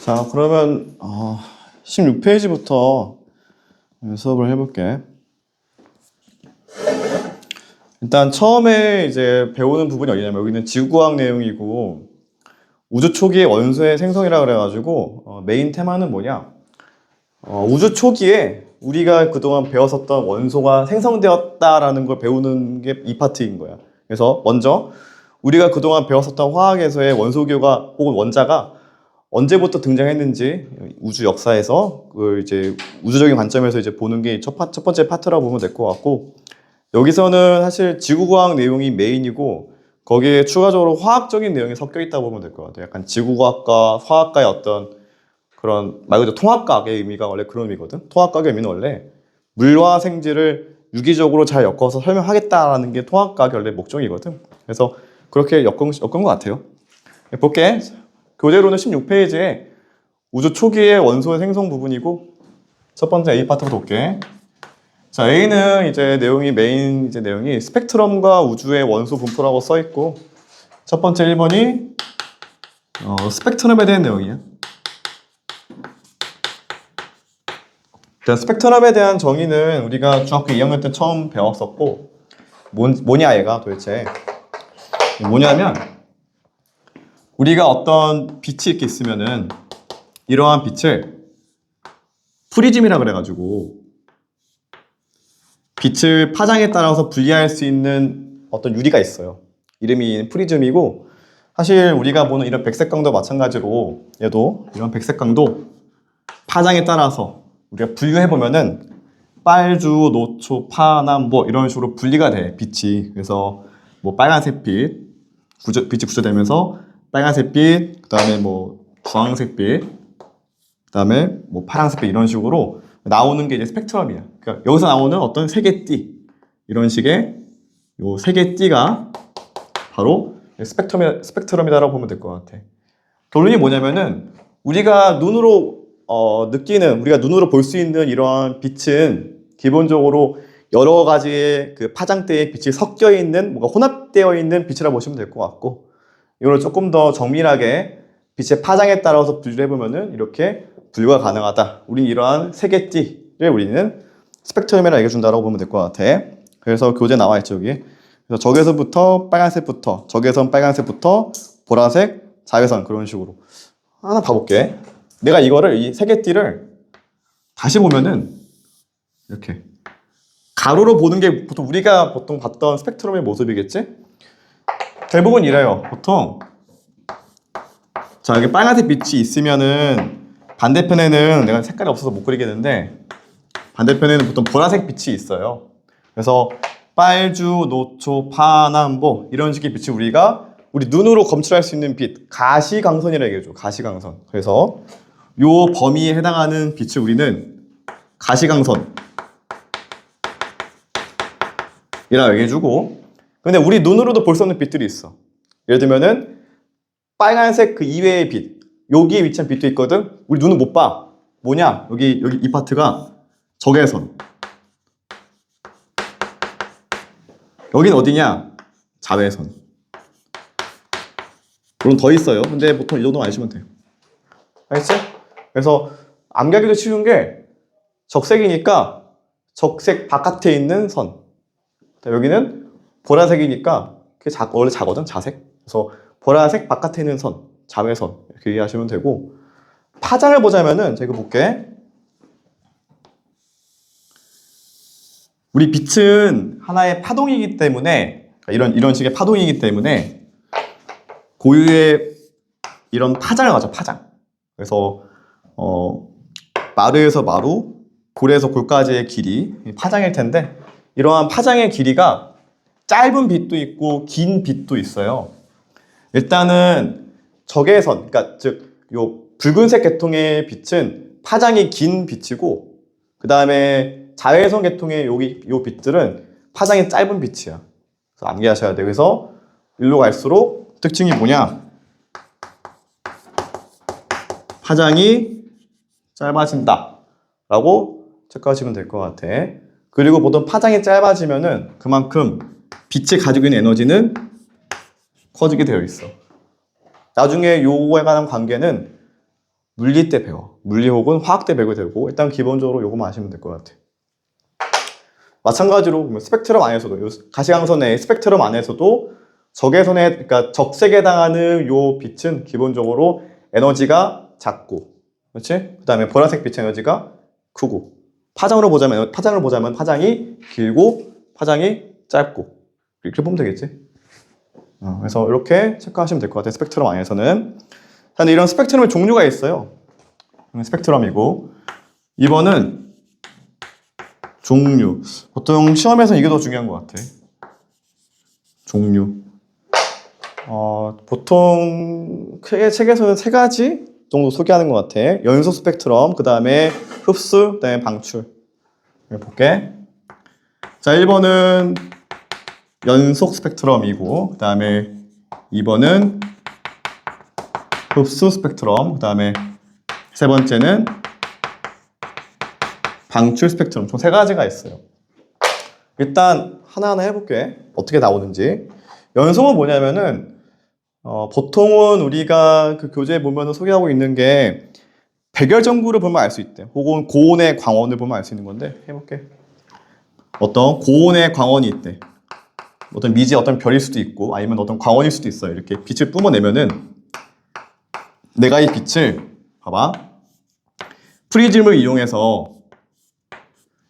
자, 그러면 16페이지부터 수업을 해볼게. 일단 처음에 이제 배우는 부분이 어디냐면 여기는 지구과학 내용이고 우주 초기의 원소의 생성이라 그래가지고 메인 테마는 뭐냐? 우주 초기에 우리가 그동안 배웠었던 원소가 생성되었다라는 걸 배우는 게 이 파트인 거야. 그래서 먼저 우리가 그동안 배웠었던 화학에서의 원소교가 혹은 원자가 언제부터 등장했는지 우주 역사에서 그 이제 우주적인 관점에서 이제 보는 게 첫 번째 파트라고 보면 될 것 같고, 여기서는 사실 지구과학 내용이 메인이고 거기에 추가적으로 화학적인 내용이 섞여 있다고 보면 될 것 같아요. 약간 지구과학과 화학과의 어떤 그런 말 그대로 통합과학의 의미가 원래 그런 의미거든. 통합과학의 의미는 원래 물과 생지를 유기적으로 잘 엮어서 설명하겠다라는 게 통합과학의 원래 목적이거든. 그래서 그렇게 엮은 것 같아요. 볼게. 교재로는 16페이지에 우주 초기의 원소의 생성 부분이고 첫 번째 A 파트부터 볼게. 자, A는 이제 메인 내용이 스펙트럼과 우주의 원소 분포라고 써 있고, 첫 번째 1번이 스펙트럼에 대한 내용이야. 일단 스펙트럼에 대한 정의는 우리가 중학교 2학년 때 처음 배웠었고, 뭐냐 얘가 도대체 뭐냐면, 우리가 어떤 빛이 이렇게 있으면은 이러한 빛을 프리즘이라 그래가지고 빛을 파장에 따라서 분리할 수 있는 어떤 유리가 있어요. 이름이 프리즘이고, 사실 우리가 보는 이런 백색광도 마찬가지로 얘도 이런 백색광도 파장에 따라서 우리가 분류해보면은 빨주, 노초, 파남 뭐 이런 식으로 분리가 돼, 빛이. 그래서 뭐 빨간색 빛이 구조되면서 빨간색 빛, 그 다음에 뭐 주황색 빛, 그 다음에 뭐 파란색 빛, 이런 식으로 나오는 게 이제 스펙트럼이야. 그러니까 여기서 나오는 어떤 색의 띠, 이런 식의 요 색의 띠가 바로 스펙트럼이다라고 보면 될 것 같아. 결론이 뭐냐면은 우리가 눈으로 우리가 눈으로 볼 수 있는 이러한 빛은 기본적으로 여러 가지의 그 파장대의 빛이 섞여 있는, 뭔가 혼합되어 있는 빛이라고 보시면 될 것 같고, 이걸 조금 더 정밀하게 빛의 파장에 따라서 분류를 해보면은 이렇게 분류가 가능하다. 우리는 이러한 색의 띠를 우리는 스펙트럼이라고 얘기해준다고 보면 될 것 같아. 그래서 교재 나와 있죠, 여기. 그래서 적외선부터 빨간색부터, 적외선 빨간색부터 보라색, 자외선, 그런 식으로 하나 봐볼게. 내가 이 색의 띠를 다시 보면은 이렇게 가로로 보는 게 우리가 보통 봤던 스펙트럼의 모습이겠지? 대부분 이래요. 보통 자, 여기 빨간색 빛이 있으면은 반대편에는 내가 색깔이 없어서 못 그리겠는데 반대편에는 보통 보라색 빛이 있어요. 그래서 빨주, 노초, 파남보 이런 식의 빛이 우리 눈으로 검출할 수 있는 빛, 가시광선이라고 얘기해줘. 가시광선. 그래서 요 범위에 해당하는 빛을 우리는 가시광선 이라고 얘기해주고, 근데 우리 눈으로도 볼 수 없는 빛들이 있어. 예를 들면은 빨간색 그 이외의 빛, 여기에 위치한 빛도 있거든. 우리 눈은 못 봐. 뭐냐? 여기 이 파트가 적외선. 여기는 어디냐? 자외선. 물론 더 있어요. 근데 보통 이 정도만 아시면 돼요. 알겠지? 그래서 암기하기도 쉬운 게 적색이니까 적색 바깥에 있는 선. 여기는 보라색이니까 그게 원래 자거든, 자색. 그래서 보라색 바깥에 있는 선, 자외선 이렇게 이해하시면 되고, 파장을 보자면은 제가 볼게. 우리 빛은 하나의 파동이기 때문에, 이런 식의 파동이기 때문에 고유의 이런 파장을 가져, 파장. 그래서 마루에서 마루, 골에서 골까지의 길이 파장일 텐데, 이러한 파장의 길이가 짧은 빛도 있고 긴 빛도 있어요. 일단은 적외선, 그러니까 즉 요 붉은색 계통의 빛은 파장이 긴 빛이고, 그 다음에 자외선 계통의 요 빛들은 파장이 짧은 빛이야. 그래서 암기하셔야 돼요. 그래서 일로 갈수록 특징이 뭐냐? 파장이 짧아진다 라고 체크하시면 될 것 같아. 그리고 보통 파장이 짧아지면은 그만큼 빛이 가지고 있는 에너지는 커지게 되어 있어. 나중에 요거에 관한 관계는 물리 때 배워. 물리 혹은 화학 때 배우게 되고 일단 기본적으로 요거만 아시면 될 것 같아. 마찬가지로 스펙트럼 안에서도 가시광선의 스펙트럼 안에서도 적외선에 그러니까 적색에 해당하는 요 빛은 기본적으로 에너지가 작고, 그렇지? 그다음에 보라색 빛의 에너지가 크고, 파장으로 보자면 파장이 길고 파장이 짧고 이렇게 보면 되겠지. 그래서 이렇게 체크하시면 될 것 같아요. 스펙트럼 안에서는. 근데 이런 스펙트럼의 종류가 있어요. 스펙트럼이고 2번은 종류. 보통 시험에서는 이게 더 중요한 것 같아. 종류. 보통 크게 책에서는 3가지 정도 소개하는 것 같아. 연소 스펙트럼, 그 다음에 흡수, 그 다음에 방출. 볼게. 자, 1번은 연속 스펙트럼이고, 그 다음에 2번은 흡수 스펙트럼, 그 다음에 3번째는 방출 스펙트럼. 총 3가지가 있어요. 일단 하나하나 해볼게. 어떻게 나오는지. 연속은 뭐냐면은 보통은 우리가 그 교재에 보면 소개하고 있는 게 백열전구를 보면 알 수 있대. 혹은 고온의 광원을 보면 알 수 있는 건데 해볼게. 어떤 고온의 광원이 있대. 어떤 미지 어떤 별일 수도 있고 아니면 어떤 광원일 수도 있어요. 이렇게 빛을 뿜어내면은 내가 이 빛을 봐봐. 프리즘을 이용해서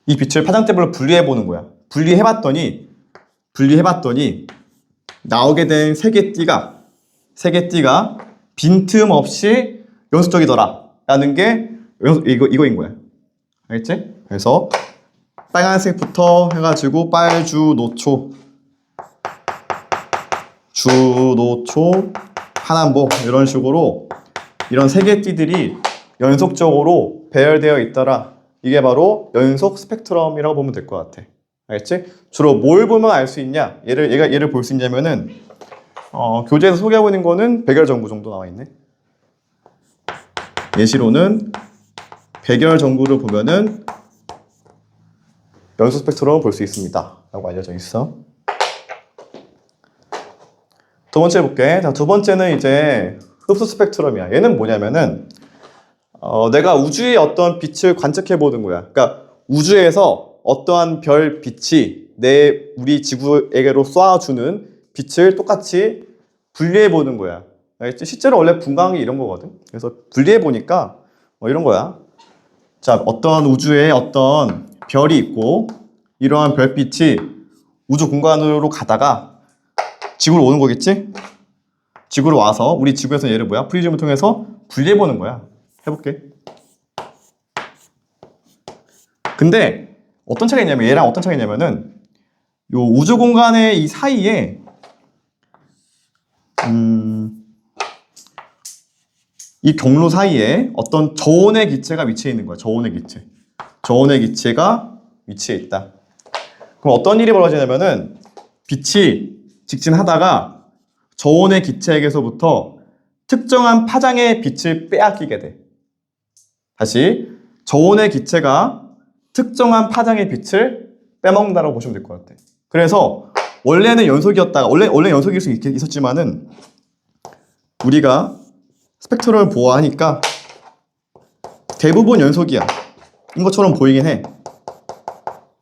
이 빛을 파장대별로 분리해보는 거야. 분리해봤더니 나오게 된 세 개 띠가 빈틈없이 연속적이더라 라는 게 이거인 거야. 알겠지? 그래서 빨간색부터 해가지고 빨주, 노초, 주, 노초, 파남보 이런 식으로 이런 세 개 띠들이 연속적으로 배열되어 있더라. 이게 바로 연속 스펙트럼이라고 보면 될 것 같아. 알겠지? 주로 뭘 보면 알 수 있냐? 얘를 볼 수 있냐면은 교재에서 소개하고 있는 거는 백열전구 정도 나와 있네. 예시로는 백열전구를 보면은 연속 스펙트럼을 볼 수 있습니다. 라고 알려져 있어. 두 번째 볼게. 자, 두 번째는 이제 흡수 스펙트럼이야. 얘는 뭐냐면은 내가 우주의 어떤 빛을 관측해 보는 거야. 그러니까 우주에서 어떠한 별 빛이 우리 지구에게로 쏴주는 빛을 똑같이 분리해 보는 거야. 알겠지? 실제로 원래 분광이 이런 거거든. 그래서 분리해 보니까 이런 거야. 자, 어떤 우주에 어떤 별이 있고 이러한 별빛이 우주 공간으로 가다가 지구로 오는 거겠지? 지구로 와서 우리 지구에서 얘를 뭐야? 프리즘을 통해서 분리해 보는 거야. 해볼게. 근데 어떤 차이가 있냐면 얘랑 어떤 차이가 있냐면은 요 우주 공간의 이 사이에 이 경로 사이에 어떤 저온의 기체가 위치해 있는 거야. 저온의 기체가 위치해 있다. 그럼 어떤 일이 벌어지냐면은 빛이 직진하다가 저온의 기체에게서부터 특정한 파장의 빛을 빼앗기게 돼. 다시 저온의 기체가 특정한 파장의 빛을 빼먹는다고 보시면 될 것 같아. 그래서 원래는 연속이었다가 원래 연속일 수 있었지만은 우리가 스펙트럼을 보아하니까 대부분 연속이야. 인 것처럼 보이긴 해.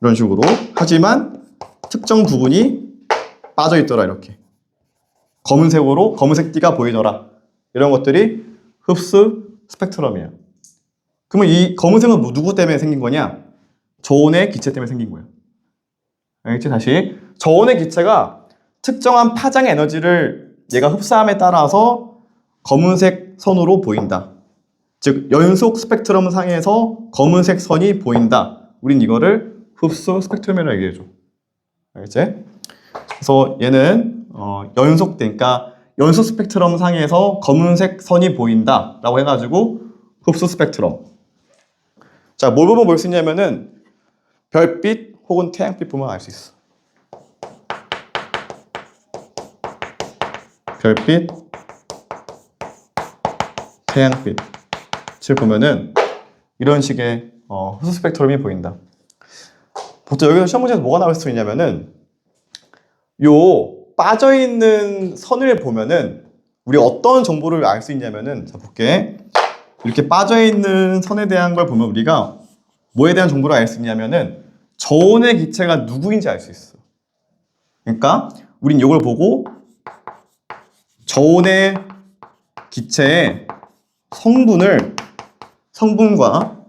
이런 식으로. 하지만 특정 부분이 빠져 있더라. 이렇게 검은색 띠가 보이더라. 이런 것들이 흡수 스펙트럼이야. 그러면 이 검은색은 누구 때문에 생긴 거냐? 저온의 기체 때문에 생긴 거야. 알겠지? 다시 저온의 기체가 특정한 파장의 에너지를 얘가 흡수함에 따라서 검은색 선으로 보인다. 즉 연속 스펙트럼 상에서 검은색 선이 보인다. 우린 이거를 흡수 스펙트럼이라고 얘기해줘. 알겠지? 그래서 얘는 그러니까 연속 스펙트럼 상에서 검은색 선이 보인다 라고 해가지고 흡수 스펙트럼. 자, 뭘 보면 볼 수 있냐면은 별빛 혹은 태양빛 보면 알 수 있어. 별빛, 태양빛을 보면은 이런 식의 흡수 스펙트럼이 보인다. 보통 여기서 시험 문제에서 뭐가 나올 수 있냐면은 요 빠져있는 선을 보면은 우리 어떤 정보를 알 수 있냐면은 자 볼게. 이렇게 빠져있는 선에 대한 걸 보면 우리가 뭐에 대한 정보를 알 수 있냐면은 저온의 기체가 누구인지 알 수 있어. 그러니까 우린 이걸 보고 저온의 기체의 성분과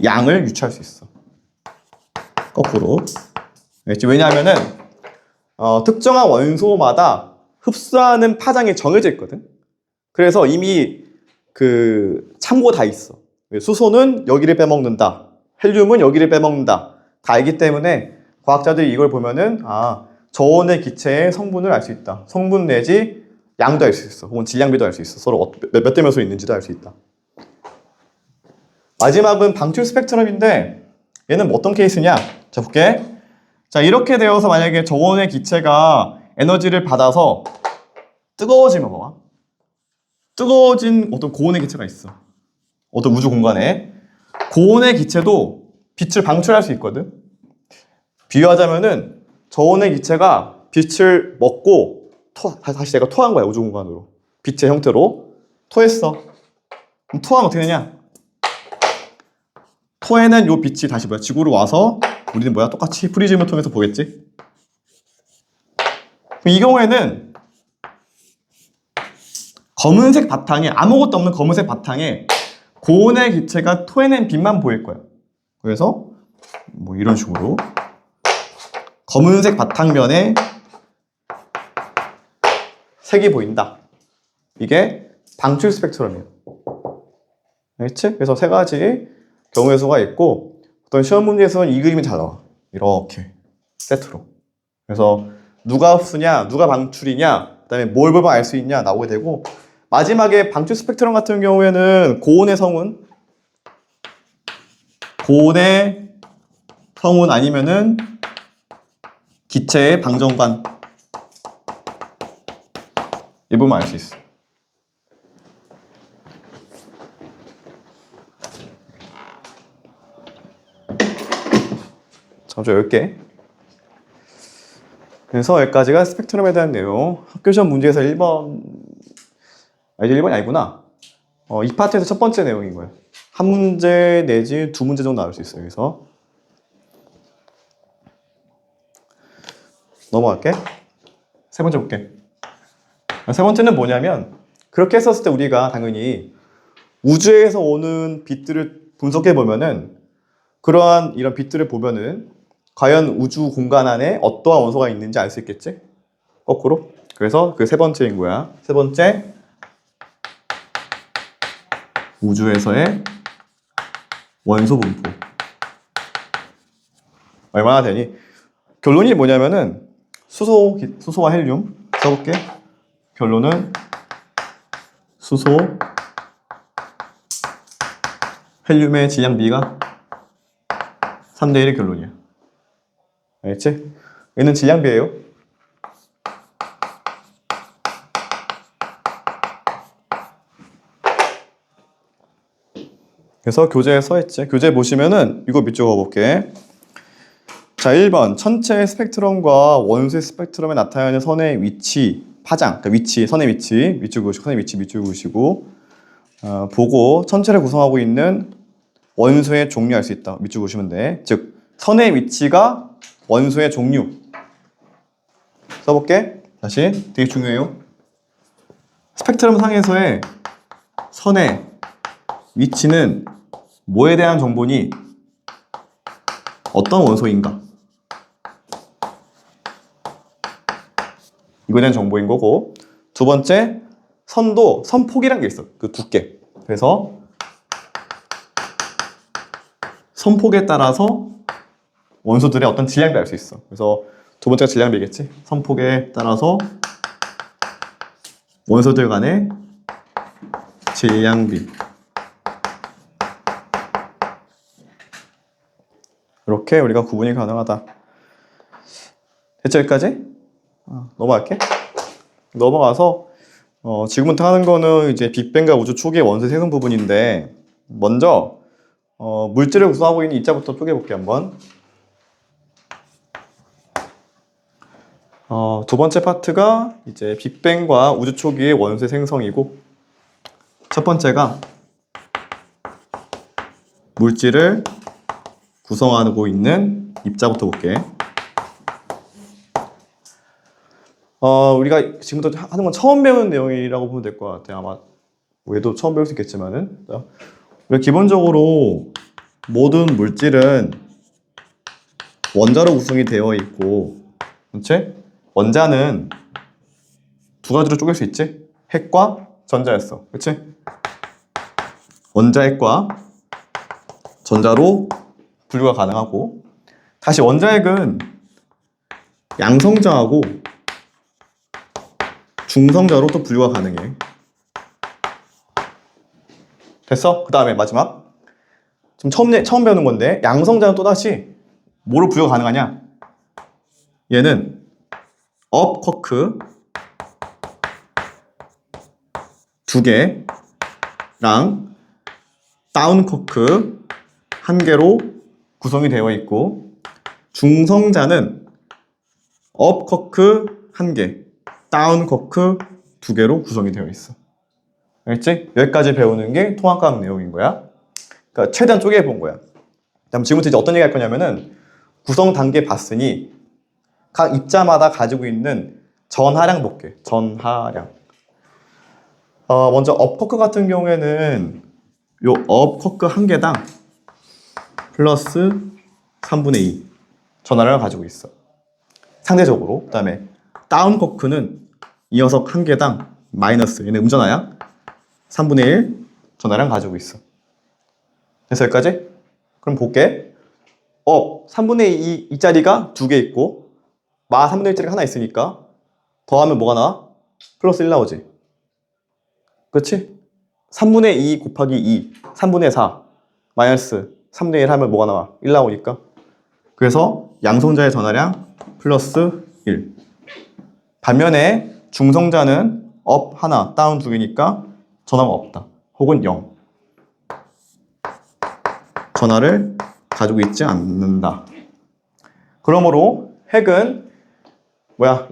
양을 유추할 수 있어. 거꾸로. 왜냐하면은 특정한 원소마다 흡수하는 파장이 정해져 있거든. 그래서 이미 그 참고 다 있어. 수소는 여기를 빼먹는다. 헬륨은 여기를 빼먹는다. 다 알기 때문에 과학자들이 이걸 보면은 저온의 기체의 성분을 알 수 있다. 성분 내지 양도 알 수 있어. 혹은 질량비도 알 수 있어. 서로 몇 대 몇으로 있는지도 알 수 있다. 마지막은 방출 스펙트럼인데 얘는 어떤 케이스냐? 자, 볼게. 자, 이렇게 되어서 만약에 저온의 기체가 에너지를 받아서 뜨거워지면 봐봐. 뜨거워진 어떤 고온의 기체가 있어. 어떤 우주 공간에. 고온의 기체도 빛을 방출할 수 있거든. 비유하자면은 저온의 기체가 빛을 먹고 다시 내가 토한 거야. 우주 공간으로. 빛의 형태로. 토했어. 그럼 토하면 어떻게 되냐? 토에는 요 빛이 다시 지구로 와서 우리는 똑같이 프리즘을 통해서 보겠지? 이 경우에는 검은색 바탕에 아무것도 없는 검은색 바탕에 고온의 기체가 토해낸 빛만 보일 거야. 그래서 이런 식으로 검은색 바탕면에 색이 보인다. 이게 방출 스펙트럼이에요. 알겠지? 그래서 세 가지 경우의 수가 있고 어떤 시험 문제에서는 이 그림이 잘 나와. 이렇게 세트로. 그래서 누가 흡수냐, 누가 방출이냐, 그다음에 뭘 보면 알 수 있냐 나오게 되고 마지막에 방출 스펙트럼 같은 경우에는 고온의 성운 아니면은 기체의 방정관 이 보면 알 수 있어. 잠시 10개. 그래서 여기까지가 스펙트럼에 대한 내용. 학교 시험 문제에서 1번 이제 1번이 아니구나. 이 파트에서 첫 번째 내용인 거예요. 한 문제 내지 두 문제 정도 나올 수 있어요. 여기서 넘어갈게. 세 번째 볼게. 세 번째는 뭐냐면 그렇게 했었을 때 우리가 당연히 우주에서 오는 빛들을 분석해 보면은 그러한 이런 빛들을 보면은 과연 우주 공간 안에 어떠한 원소가 있는지 알 수 있겠지? 거꾸로. 그래서 그 세 번째인 거야. 세 번째, 우주에서의 원소 분포. 얼마나 되니? 결론이 뭐냐면은 수소와 헬륨 써볼게. 결론은 수소, 헬륨의 질량비가 3대 1의 결론이야. 알겠지? 얘는 질량비예요. 그래서 교재에 써있지. 교재 보시면은 이거 밑줄 그어볼게. 자, 1번 천체의 스펙트럼과 원소의 스펙트럼에 나타나는 선의 위치, 파장, 그러니까 위치, 선의 위치, 밑줄 그으시고, 선의 위치, 밑줄 그으시고 보고 천체를 구성하고 있는 원소의 종류 알 수 있다. 밑줄 그으시면 돼. 즉 선의 위치가 원소의 종류. 써볼게. 다시 되게 중요해요. 스펙트럼 상에서의 선의 위치는 뭐에 대한 정보니? 어떤 원소인가? 이거에 대한 정보인 거고, 두 번째, 선도 선폭이란 게 있어. 그 두께. 그래서 선폭에 따라서 원소들의 어떤 질량비 알 수 있어. 그래서 두 번째가 질량비겠지. 선폭에 따라서 원소들 간의 질량비. 이렇게 우리가 구분이 가능하다. 됐죠? 여기까지? 넘어갈게. 넘어가서 지금부터 하는 거는 이제 빅뱅과 우주 초기의 원소 생성 부분인데 먼저 물질을 구성하고 있는 입자부터 쪼개볼게 한번. 두 번째 파트가 이제 빅뱅과 우주 초기의 원소의 생성이고 첫 번째가 물질을 구성하고 있는 입자부터 볼게. 우리가 지금부터 하는 건 처음 배우는 내용이라고 보면 될 것 같아요. 아마 얘도 처음 배울 수 있겠지만은. 우리가 기본적으로 모든 물질은 원자로 구성이 되어 있고, 그렇지? 원자는 두 가지로 쪼갤 수 있지? 핵과 전자였어. 그렇지? 원자핵과 전자로 분류가 가능하고, 다시 원자핵은 양성자하고 중성자로 또 분류가 가능해. 됐어? 그 다음에 마지막. 좀 처음 배우는 건데, 양성자는 또다시 뭐로 분류가 가능하냐? 얘는 업 쿼크 2개랑 다운 쿼크 1개로 구성이 되어 있고, 중성자는 업 쿼크 1개, 다운 쿼크 2개로 구성이 되어 있어. 알겠지? 여기까지 배우는 게 통합과학 내용인 거야. 그러니까 최대한 쪼개 본 거야. 그다음 지금부터 이제 어떤 얘기 할 거냐면은 구성 단계 봤으니 각 입자마다 가지고 있는 전하량 볼게. 전하량. 먼저 업커크 같은 경우에는 요 업커크 1개당 플러스 3분의 2 전하량을 가지고 있어. 상대적으로. 그 다음에 다운커크는 이 녀석 1개당 마이너스, 얘는 음전하량 3분의 1 전하량 가지고 있어. 그래서 여기까지? 그럼 볼게. 3분의 2짜리가 2개 있고 마 3분의 1짜리가 하나 있으니까 더하면 뭐가 나와? 플러스 1 나오지. 그렇지? 3분의 2 곱하기 2, 3분의 4 마이너스 3분의 1 하면 뭐가 나와? 1 나오니까. 그래서 양성자의 전하량 플러스 1. 반면에 중성자는 업 하나, 다운 2개니까 전하가 없다. 혹은 0. 전하를 가지고 있지 않는다. 그러므로 핵은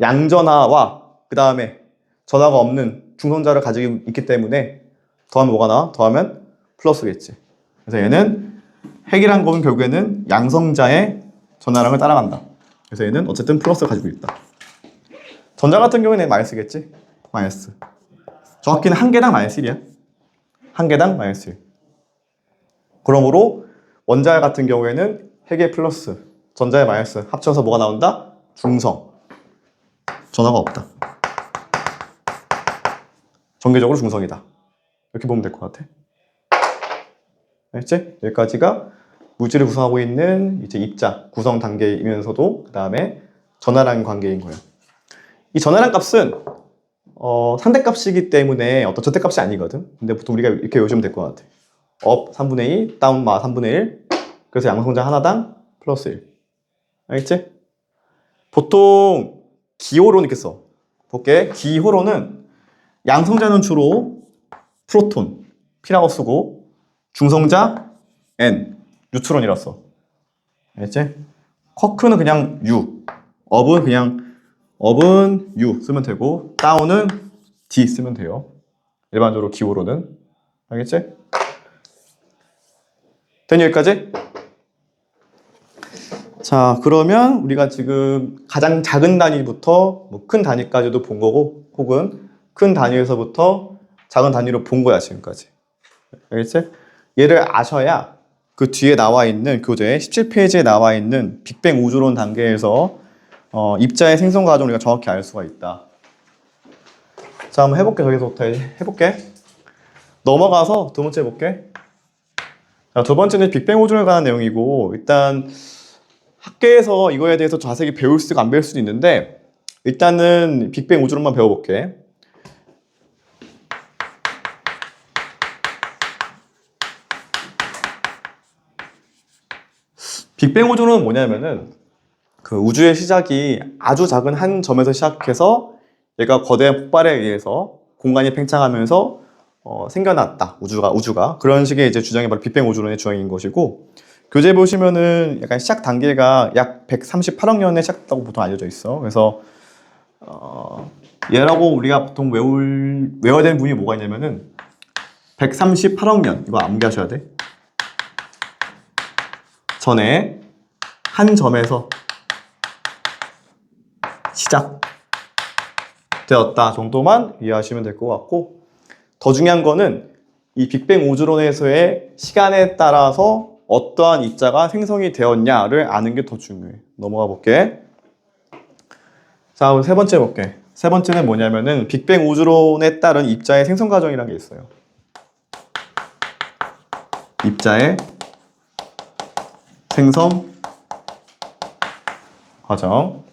양전하와 그 다음에 전하가 없는 중성자를 가지고 있기 때문에 더하면 뭐가 나와? 더하면 플러스겠지. 그래서 얘는 핵이란 거는 결국에는 양성자의 전하량을 따라간다. 그래서 얘는 어쨌든 플러스를 가지고 있다. 전자 같은 경우에는 마이너스겠지? 마이너스. 정확히는 1개당 마이너스 1이야. 1개당 마이너스 1. 그러므로 원자 같은 경우에는 핵의 플러스, 전자의 마이너스 합쳐서 뭐가 나온다? 중성. 전하가 없다. 전개적으로 중성이다. 이렇게 보면 될 것 같아. 알겠지? 여기까지가 물질을 구성하고 있는 이제 입자 구성 단계이면서도 그 다음에 전하량 관계인 거예요. 이 전하량 값은 상대값이기 때문에 어떤 절대값이 아니거든. 근데 보통 우리가 이렇게 외우시면 될 것 같아. 업 3분의 2, 다운 마 3분의 1. 그래서 양성자 하나당 플러스 1. 알겠지? 보통 기호로는 이렇게 써. 볼게. 기호로는 양성자는 주로 프로톤, P라고 쓰고 중성자 N, 뉴트론이라 써. 알겠지? 쿼크는 그냥 U, 업은 U 쓰면 되고 다운은 D 쓰면 돼요. 일반적으로 기호로는. 알겠지? 되니 여기까지? 자, 그러면 우리가 지금 가장 작은 단위부터 큰 단위까지도 본 거고 혹은 큰 단위에서부터 작은 단위로 본 거야 지금까지. 알겠지? 얘를 아셔야 그 뒤에 나와 있는 교재 17페이지에 나와 있는 빅뱅 우주론 단계에서 입자의 생성 과정을 우리가 정확히 알 수가 있다. 자, 한번 해볼게. 저기서부터 해볼게. 넘어가서 두 번째 해볼게. 자, 두 번째는 빅뱅 우주론에 관한 내용이고 일단 학교에서 이거에 대해서 자세히 배울 수도 안 배울 수도 있는데 일단은 빅뱅 우주론만 배워볼게. 빅뱅 우주론은 뭐냐면은 그 우주의 시작이 아주 작은 한 점에서 시작해서 얘가 거대한 폭발에 의해서 공간이 팽창하면서 생겨났다. 우주가 그런 식의 이제 주장이 바로 빅뱅 우주론의 주장인 것이고 교재 보시면은 약간 시작 단계가 약 138억 년에 시작했다고 보통 알려져 있어. 그래서 얘라고 우리가 보통 외워야 되는 부분이 뭐가 있냐면은 138억 년 이거 암기하셔야 돼. 전에 한 점에서 시작되었다 정도만 이해하시면 될 것 같고, 더 중요한 거는 이 빅뱅 우주론에서의 시간에 따라서 어떠한 입자가 생성이 되었냐를 아는 게 더 중요해. 넘어가 볼게. 자, 우리 세 번째 볼게. 세 번째는 뭐냐면은 빅뱅 우주론에 따른 입자의 생성 과정이라는 게 있어요. 입자의 생성 과정.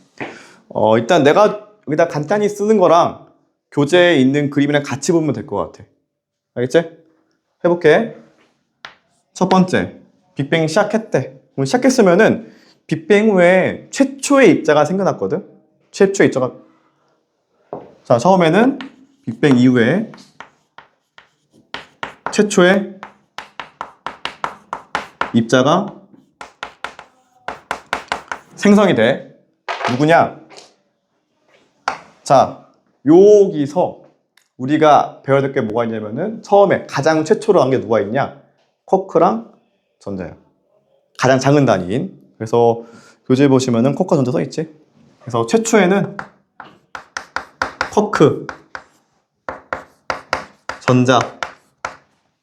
일단 내가 여기다 간단히 쓰는 거랑 교재에 있는 그림이랑 같이 보면 될 것 같아. 알겠지? 해볼게. 첫 번째, 빅뱅이 시작했대. 그럼 시작했으면은 빅뱅 후에 최초의 입자가 생겨났거든? 최초의 입자가. 자, 처음에는 빅뱅 이후에 최초의 입자가 생성이 돼. 누구냐? 자, 여기서 우리가 배워야 될 게 뭐가 있냐면은 처음에 가장 최초로 한 게 누가 있냐? 쿼크랑 전자야. 가장 작은 단위인. 그래서 교재 보시면은 쿼크 전자 써 있지? 그래서 최초에는 쿼크, 전자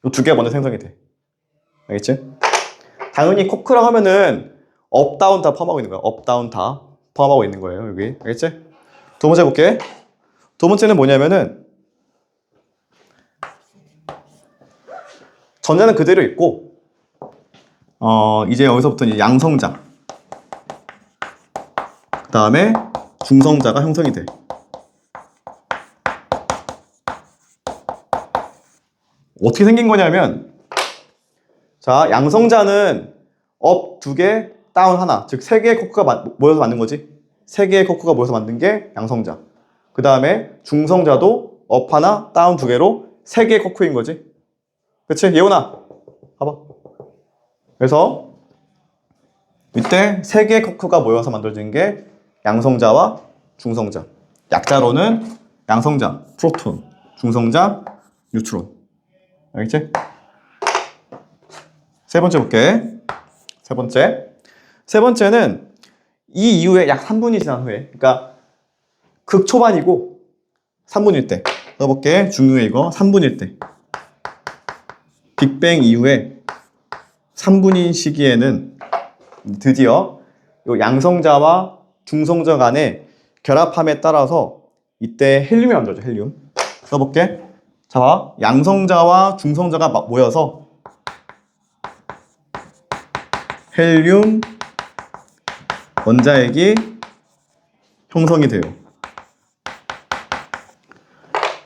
이 두 개가 먼저 생성이 돼. 알겠지? 당연히 쿼크랑 하면은 업, 다운 다 포함하고 있는 거야. 업, 다운 다 포함하고 있는 거예요. 여기. 알겠지? 두 번째 볼게. 두 번째는 뭐냐면은 전자는 그대로 있고 이제 여기서부터 양성자, 그 다음에 중성자가 형성이 돼. 어떻게 생긴 거냐면, 자, 양성자는 업 2개, 다운 하나, 즉 3개의 쿼크가 모여서 만든 거지. 3개의 쿼크가 모여서 만든 게 양성자. 그 다음에 중성자도 업 하나, 다운 2개로 3개의 쿼크인 거지. 그치? 예원아, 봐봐. 그래서 이때 3개의 쿼크가 모여서 만들어진 게 양성자와 중성자. 약자로는 양성자, 프로톤, 중성자, 뉴트론. 알겠지? 세 번째 볼게. 세 번째는 이 이후에 약 3분이 지난 후에, 그러니까 극초반이고 3분일 때. 써볼게. 중요해 이거. 3분일 때. 빅뱅 이후에 3분인 시기에는 드디어 이 양성자와 중성자 간의 결합함에 따라서 이때 헬륨이 만들어져. 헬륨. 써볼게. 자, 양성자와 중성자가 모여서 헬륨 원자핵이 형성이 돼요.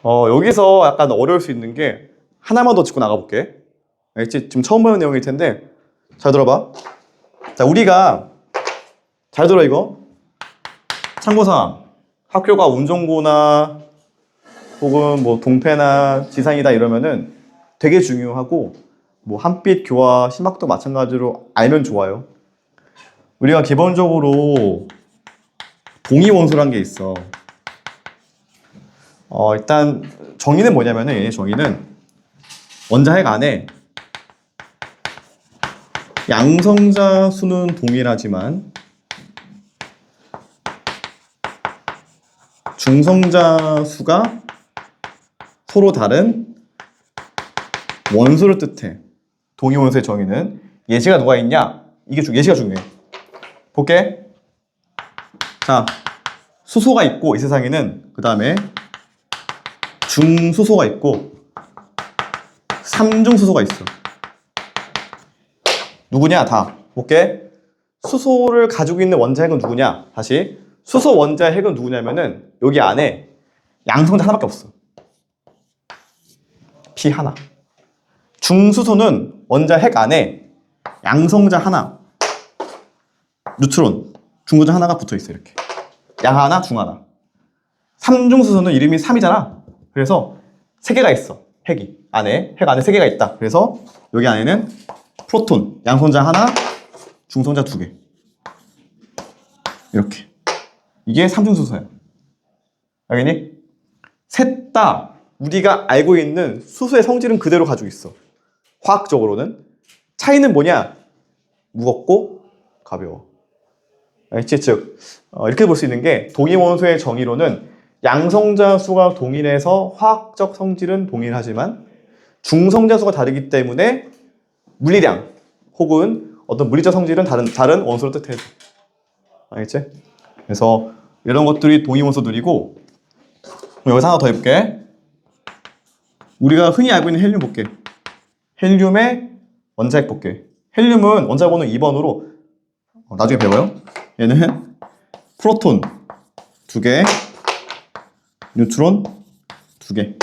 여기서 약간 어려울 수 있는 게 하나만 더 짚고 나가볼게. 알겠지? 지금 처음 보는 내용일 텐데 잘 들어봐. 자, 우리가 잘 들어 이거. 참고사항. 학교가 운정고나 혹은 뭐 동패나 지상이다 이러면은 되게 중요하고, 뭐 한빛 교화 심학도 마찬가지로 알면 좋아요. 우리가 기본적으로 동위원소란 게 있어. 일단 정의는 뭐냐면은, 얘 정의는 원자핵 안에 양성자 수는 동일하지만 중성자 수가 서로 다른 원소를 뜻해. 동위원소의 정의는 예시가 누가 있냐? 이게 예시가 중요해. 볼게. 자, 수소가 있고 이 세상에는 그 다음에 중수소가 있고 삼중수소가 있어. 누구냐? 다 볼게. 수소를 가지고 있는 원자핵은 누구냐? 다시. 수소 원자핵은 누구냐면은 여기 안에 양성자 하나밖에 없어. P 하나. 중수소는 원자핵 안에 양성자 하나, 뉴트론, 중성자 하나가 붙어 있어. 이렇게 양 하나, 중 하나. 삼중수소는 이름이 3이잖아. 그래서 3개가 있어. 핵이 안에, 핵 안에 3개가 있다. 그래서 여기 안에는 프로톤, 양성자 하나, 중성자 2개. 이렇게. 이게 삼중수소야. 알겠니? 셋 다 우리가 알고 있는 수소의 성질은 그대로 가지고 있어. 화학적으로는. 차이는 뭐냐? 무겁고 가벼워. 알겠지? 즉 이렇게 볼 수 있는 게 동위원소의 정의로는 양성자 수가 동일해서 화학적 성질은 동일하지만 중성자 수가 다르기 때문에 물리량 혹은 어떤 물리적 성질은 다른 원소를 뜻해. 알겠지? 그래서 이런 것들이 동위원소들이고, 여기서 하나 더 해볼게. 우리가 흔히 알고 있는 헬륨 볼게. 헬륨의 원자핵 볼게. 헬륨은 원자번호 2번으로 나중에 배워요. 얘는 프로톤 2개, 뉴트론 2개.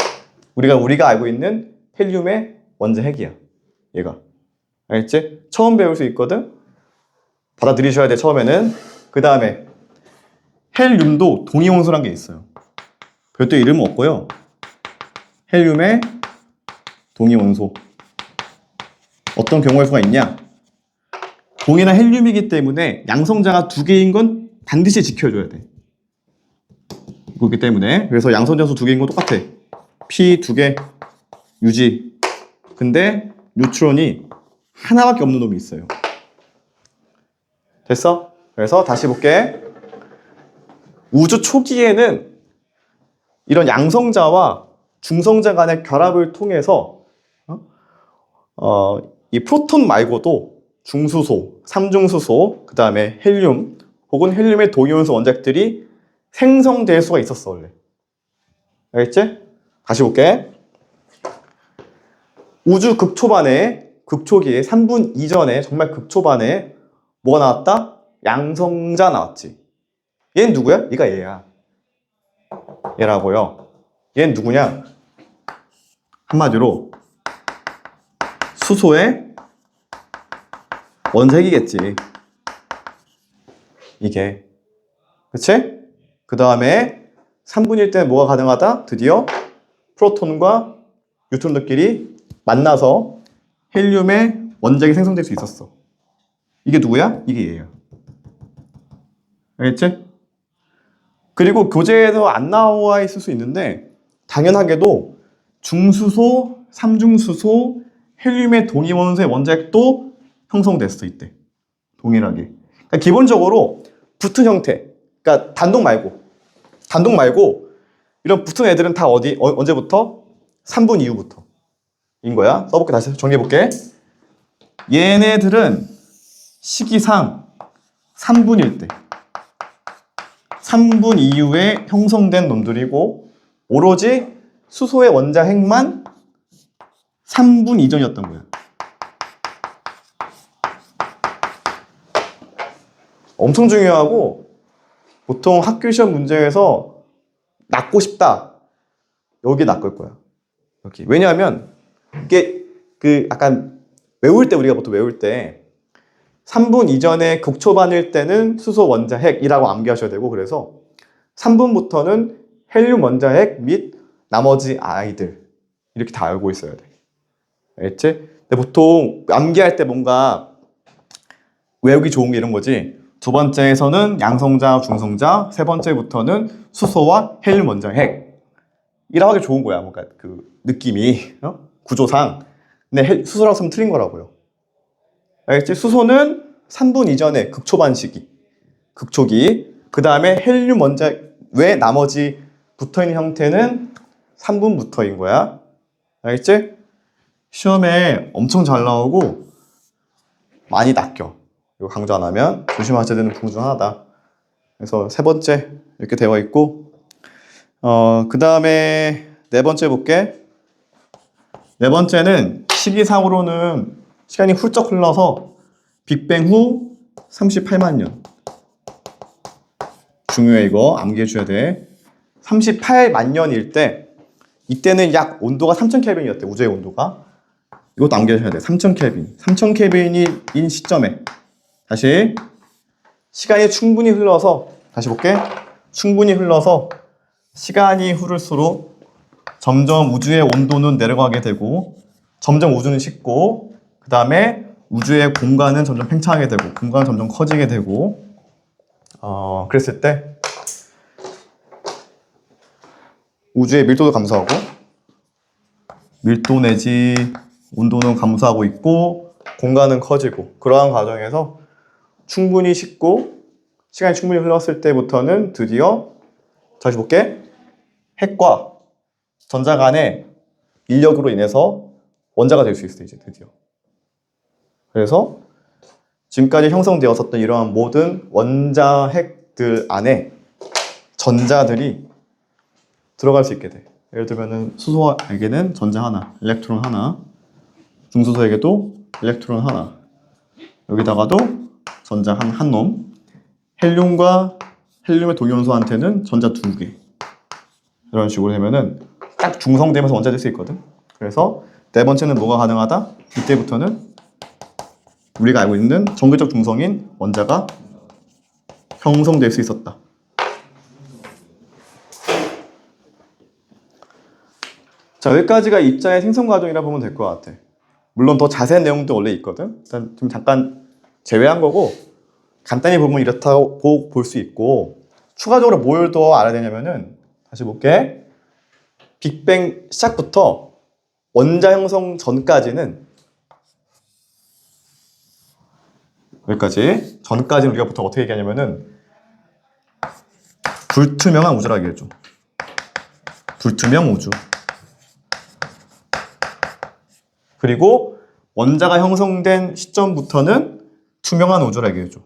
우리가 알고 있는 헬륨의 원자핵이야. 얘가. 알겠지? 처음 배울 수 있거든? 받아들이셔야 돼, 처음에는. 그 다음에 헬륨도 동위원소란 게 있어요. 별도 이름은 없고요. 헬륨의 동위원소. 어떤 경우일 수가 있냐? 동이나 헬륨이기 때문에 양성자가 2개인 건 반드시 지켜줘야 돼. 그렇기 때문에. 그래서 양성자수 2개인 건 똑같아. P 2개 유지. 근데 뉴트론이 하나밖에 없는 놈이 있어요. 됐어? 그래서 다시 볼게. 우주 초기에는 이런 양성자와 중성자 간의 결합을 통해서 이 프로톤 말고도 중수소, 삼중수소, 그 다음에 헬륨 혹은 헬륨의 동위원소 원자핵들이 생성될 수가 있었어, 원래. 알겠지? 다시 볼게. 우주 극초기에 3분 이전에 정말 극초반에 뭐가 나왔다? 양성자 나왔지. 얘는 누구야? 얘가 얘야. 얘라고요. 얘는 누구냐? 한마디로 수소의 원색이겠지. 이게. 그치? 그 다음에 3분일 때 뭐가 가능하다? 드디어 프로톤과 뉴트론들끼리 만나서 헬륨의 원자핵이 생성될 수 있었어. 이게 누구야? 이게 얘야. 알겠지? 그리고 교재에서 안 나와 있을 수 있는데 당연하게도 중수소, 삼중수소, 헬륨의 동위원소의 원자핵도 형성됐어, 이때. 동일하게. 그러니까 기본적으로 붙은 형태. 그러니까 단독 말고 이런 붙은 애들은 다 언제부터? 3분 이후부터. 인 거야. 써볼게. 다시 정리해볼게. 얘네들은 시기상 3분일 때. 3분 이후에 형성된 놈들이고 오로지 수소의 원자핵만 3분 이전이었던 거야. 엄청 중요하고 보통 학교 시험 문제에서 낚고 싶다. 여기 낚을 거야. 여기. 왜냐하면 이게 약간 우리가 보통 외울 때 3분 이전에 극초반일 때는 수소 원자핵이라고 암기하셔야 되고, 그래서 3분부터는 헬륨 원자핵 및 나머지 아이들 이렇게 다 알고 있어야 돼. 알겠지? 근데 보통 암기할 때 뭔가 외우기 좋은 게 이런 거지. 두 번째에서는 양성자, 중성자, 세 번째부터는 수소와 헬륨 원자핵 이라고 하기 좋은 거야. 뭔가 그 느낌이 구조상. 근데 수소라고 쓰면 틀린 거라고요. 알겠지? 수소는 3분 이전에 극초반 시기, 극초기. 그 다음에 헬륨 원자핵 외 나머지 붙어있는 형태는 3분부터인 거야. 알겠지? 시험에 엄청 잘 나오고 많이 낚여. 이거 강조 안 하면 조심하셔야 되는 부분 중 하나다. 그래서 세 번째 이렇게 되어 있고, 그 다음에 네 번째 볼게. 네 번째는 시기상으로는 시간이 훌쩍 흘러서 빅뱅 후 38만 년. 중요해, 이거 암기해 줘야 돼. 38만 년일 때 이때는 약 온도가 3000켈빈이었대. 우주의 온도가. 이것도 암기하셔야 돼. 3000켈빈. 3000켈빈인 시점에 다시 시간이 충분히 흘러서, 다시 볼게. 충분히 흘러서 시간이 흐를수록 점점 우주의 온도는 내려가게 되고 점점 우주는 식고, 그 다음에 우주의 공간은 점점 팽창하게 되고 공간은 점점 커지게 되고, 그랬을 때 우주의 밀도도 감소하고 밀도 내지 온도는 감소하고 있고 공간은 커지고 그러한 과정에서 충분히 식고 시간이 충분히 흘렀을 때부터는 드디어 다시 볼게. 핵과 전자 간의 인력으로 인해서 원자가 될 수 있어 이제 드디어. 그래서 지금까지 형성되었었던 이러한 모든 원자 핵들 안에 전자들이 들어갈 수 있게 돼. 예를 들면은 수소에게는 전자 하나, 일렉트론 하나, 중수소에게도 일렉트론 하나, 여기다가도 전자 한 놈, 헬륨과 헬륨의 동위원소한테는 전자 두 개. 이런 식으로 되면은 딱 중성되면서 원자 될 수 있거든. 그래서 네 번째는 뭐가 가능하다? 이때부터는 우리가 알고 있는 정글적 중성인 원자가 형성될 수 있었다. 자, 여기까지가 입자의 생성 과정이라 보면 될 것 같아. 물론 더 자세한 내용도 원래 있거든. 일단 좀 잠깐 제외한 거고 간단히 보면 이렇다고 볼 수 있고 추가적으로 뭘 더 알아야 되냐면은 다시 볼게. 빅뱅 시작부터 원자 형성 전까지는 여기까지 전까지는 우리가 보통 어떻게 얘기하냐면은 불투명한 우주라고 얘기해줘. 불투명 우주. 그리고 원자가 형성된 시점부터는 투명한 우주라고 얘기해줘.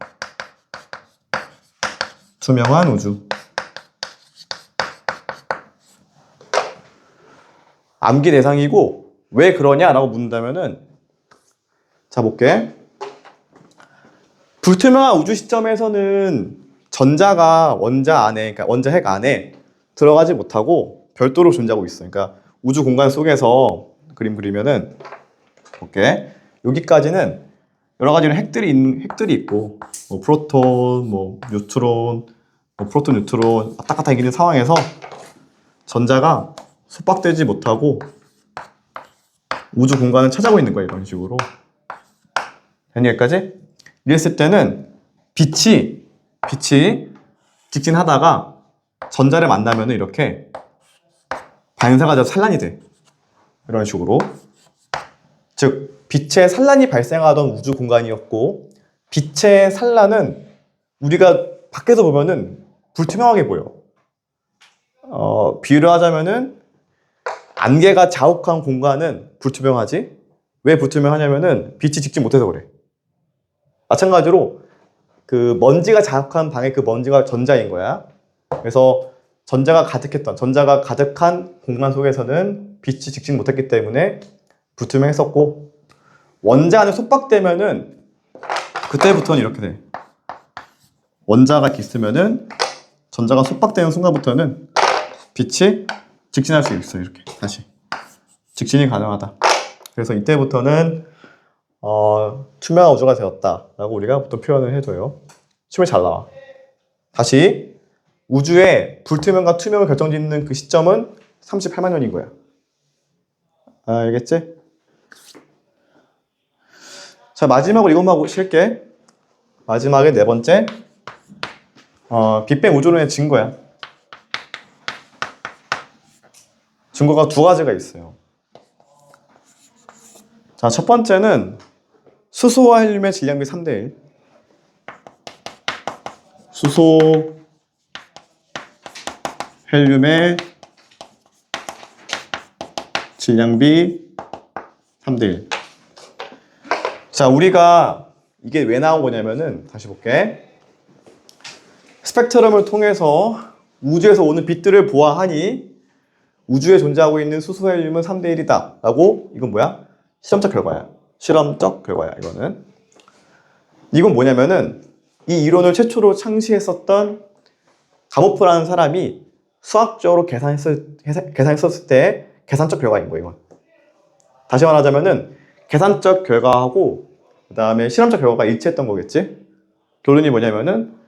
투명한 우주. 암기 대상이고 왜 그러냐라고 묻는다면은 자 볼게. 불투명한 우주 시점에서는 전자가 원자 안에, 그러니까 원자 핵 안에 들어가지 못하고 별도로 존재하고 있어. 그러니까 우주 공간 속에서 그림 그리면은 볼게. 여기까지는 여러 가지 핵들이 있고 뭐 프로톤, 뭐 뉴트론, 뭐 프로톤, 뉴트론 왔다 갔다 이기는 상황에서 전자가 속박되지 못하고 우주 공간을 찾아오고 있는 거야. 이런 식으로. 됐니 여기까지? 이랬을 때는 빛이 직진하다가 전자를 만나면 이렇게 반사가 돼서 산란이 돼. 이런 식으로. 즉 빛의 산란이 발생하던 우주 공간이었고 빛의 산란은 우리가 밖에서 보면은 불투명하게 보여. 비유를 하자면은 안개가 자욱한 공간은 불투명하지. 왜 불투명하냐면은 빛이 직진 못해서 그래. 마찬가지로 그 먼지가 자욱한 방에 그 먼지가 전자인 거야. 그래서 전자가 가득한 공간 속에서는 빛이 직진 못했기 때문에 불투명했었고 원자 안에 속박되면은 그때부터는 이렇게 돼. 원자가 있으면은 전자가 속박되는 순간부터는 빛이 직진할 수 있어. 이렇게 다시 직진이 가능하다. 그래서 이때부터는 투명한 우주가 되었다라고 우리가 보통 표현을 해줘요. 시험에 잘 나와. 다시 우주의 불투명과 투명을 결정짓는 그 시점은 38만 년인 거야. 알겠지? 자, 마지막으로 이것만 하고 쉴게. 마지막에 네 번째 빅뱅 우주론의 증거야. 증거가 두 가지가 있어요. 자, 첫 번째는 수소와 헬륨의 질량비 3대1. 수소, 헬륨의 질량비 3대1. 자, 우리가 이게 왜 나온 거냐면은 다시 볼게. 스펙트럼을 통해서 우주에서 오는 빛들을 보아하니 우주에 존재하고 있는 수소, 헬륨은 3대1이다 라고. 이건 뭐야? 실험적 결과야. 실험적 결과야. 이건 뭐냐면은 이 이론을 최초로 창시했었던 가모프라는 사람이 수학적으로 계산했었을 때 계산적 결과인 거예요. 이건. 다시 말하자면은 계산적 결과하고 그 다음에 실험적 결과가 일치했던 거겠지. 결론이 뭐냐면은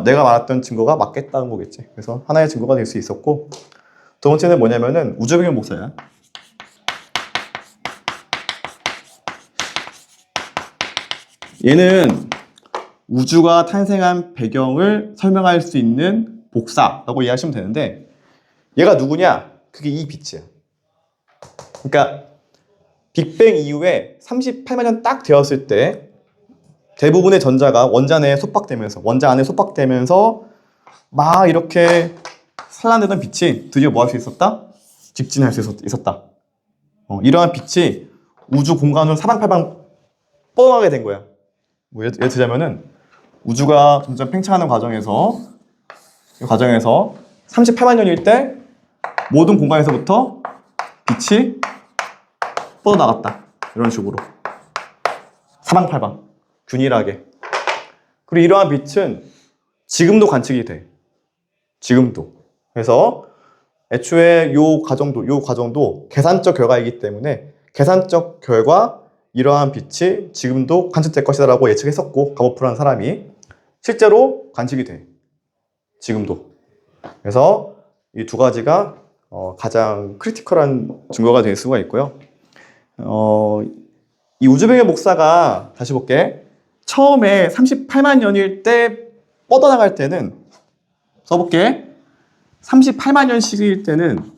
내가 말했던 증거가 맞겠다는 거겠지. 그래서 하나의 증거가 될 수 있었고, 두 번째는 뭐냐면은 우주 배경 복사야. 얘는 우주가 탄생한 배경을 설명할 수 있는 복사라고 이해하시면 되는데 얘가 누구냐? 그게 이 빛이야. 그러니까 빅뱅 이후에 38만 년 딱 되었을 때 대부분의 전자가 원자 안에 속박되면서 막 이렇게 산란되던 빛이 드디어 뭐 할 수 있었다? 직진할 수 있었다. 이러한 빛이 우주 공간으로 사방팔방 뻗어나가게 된 거야. 뭐 예를 들자면은 우주가 점점 팽창하는 과정에서 38만 년일 때 모든 공간에서부터 빛이 뻗어나갔다. 이런 식으로 사방팔방 균일하게. 그리고 이러한 빛은 지금도 관측이 돼. 지금도. 그래서 애초에 요 과정도 계산적 결과이기 때문에 계산적 결과 이러한 빛이 지금도 관측될 것이다라고 예측했었고, 가버프라는 사람이 실제로 관측이 돼. 지금도. 그래서 이 두 가지가 가장 크리티컬한 증거가 될 수가 있고요. 이 우주배경 목사가 다시 볼게. 처음에 38만 년일 때 뻗어나갈 때는 써볼게. 38만 년씩일 때는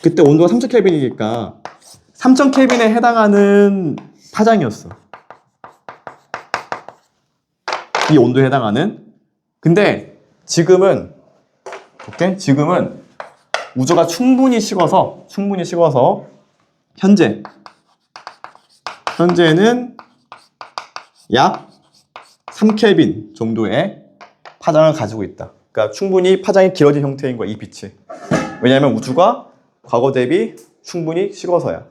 그때 온도가 3000켈빈이니까 3000켈빈에 해당하는 파장이었어. 이 온도에 해당하는. 근데 지금은 우주가 충분히 식어서 현재는 약 3켈빈 정도의 파장을 가지고 있다. 그러니까 충분히 파장이 길어진 형태인 거야, 이 빛이. 왜냐하면 우주가 과거 대비 충분히 식어서야.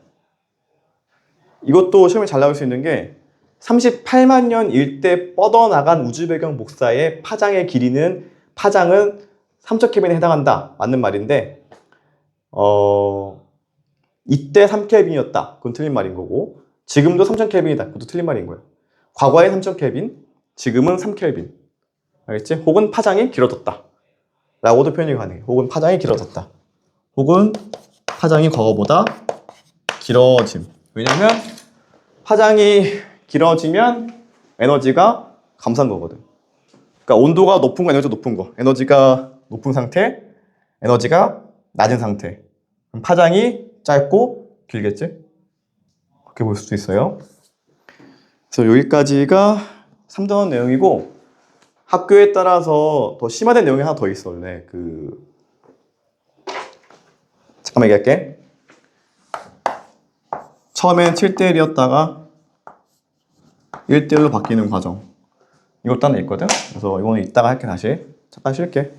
이것도 시험에 잘 나올 수 있는 게 38만 년일 때 뻗어나간 우주배경 목사의 파장의 길이는 파장은 3000켈빈에 해당한다. 맞는 말인데 이때 3켈빈이었다. 그건 틀린 말인 거고, 지금도 3000켈빈이다. 그것도 틀린 말인 거예요. 과거에 3000켈빈, 지금은 3켈빈. 알겠지? 혹은 파장이 길어졌다. 라고도 표현이 가능해. 혹은 파장이 길어졌다. 혹은 파장이 과거보다 길어짐. 왜냐면 파장이 길어지면 에너지가 감소한 거거든. 그러니까 온도가 높은 거, 에너지가 높은 거. 에너지가 높은 상태, 에너지가 낮은 상태. 그럼 파장이 짧고 길겠지? 그렇게 볼 수도 있어요. 그래서 여기까지가 3단 내용이고, 학교에 따라서 더 심화된 내용이 하나 더 있어. 원래 잠깐만 얘기할게. 처음엔 7대1이었다가 1대1로 바뀌는 과정. 이것도 하나 있거든. 그래서 이거는 이따가 할게. 다시 잠깐 쉴게.